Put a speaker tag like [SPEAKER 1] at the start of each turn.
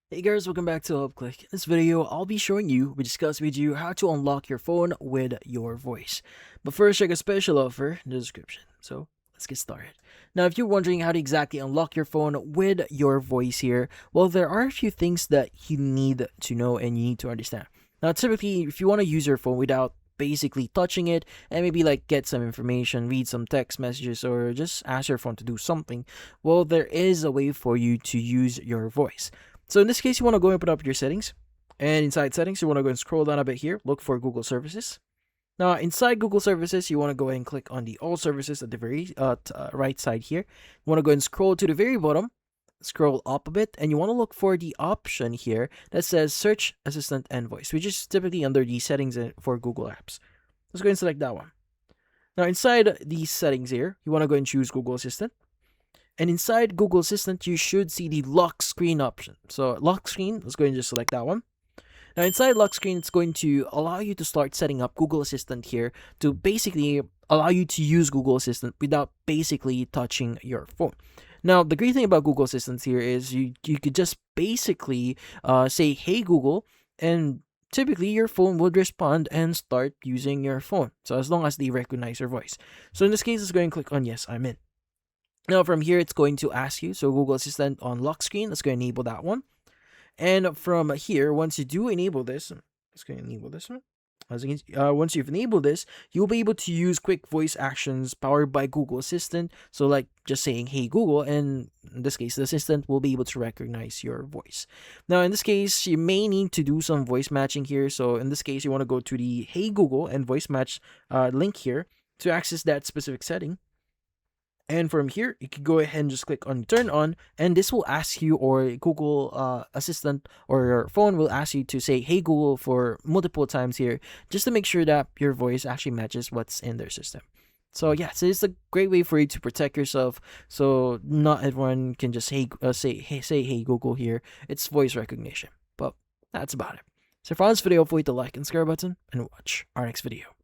[SPEAKER 1] Hey guys, welcome back to HelpClick. In this video, I'll be showing you, discuss with you how to unlock your phone with your voice. But first, check a special offer in the description. So let's get started. Now, if you're wondering how to exactly unlock your phone with your voice here, well, there are a few things that you need to know and you need to understand. Now, typically, if you want to use your phone without basically touching it and maybe like get some information, read some text messages, or just ask your phone to do something, well, there is a way for you to use your voice. So in this case, you want to go and open up your settings. And inside settings, you want to go and scroll down a bit here. Look for Google Services. Now, inside Google Services, you want to go ahead and click on the All Services at the very right side here. You want to go and scroll to the very bottom. Scroll up a bit. And you want to look for the option here that says Search Assistant and Voice, which is typically under the settings for Google Apps. Let's go and select that one. Now, inside these settings here, you want to go and choose Google Assistant. And inside Google Assistant, you should see the lock screen option. So lock screen, let's go and just select that one. Now inside lock screen, it's going to allow you to start setting up Google Assistant here to basically allow you to use Google Assistant without basically touching your phone. Now, the great thing about Google Assistant here is you could just basically say, hey Google, and typically your phone would respond and start using your phone. So as long as they recognize your voice. So in this case, let's go and click on yes, I'm in. Now from here, it's going to ask you, so Google Assistant on lock screen, let's go enable that one. And from here, once you do enable this, let's go enable this one. Once you've enabled this, you'll be able to use quick voice actions powered by Google Assistant. So like just saying, hey Google, and in this case, the assistant will be able to recognize your voice. Now in this case, you may need to do some voice matching here. So in this case, you want to go to the hey Google and voice match link here to access that specific setting. And from here, you can go ahead and just click on turn on, and this will ask you, or Google Assistant or your phone will ask you to say, hey Google, for multiple times here, just to make sure that your voice actually matches what's in their system. So yeah, so it's a great way for you to protect yourself. So not everyone can just say hey Google here. It's voice recognition. But that's about it. So for this video, hopefully hit the like and subscribe button and watch our next video.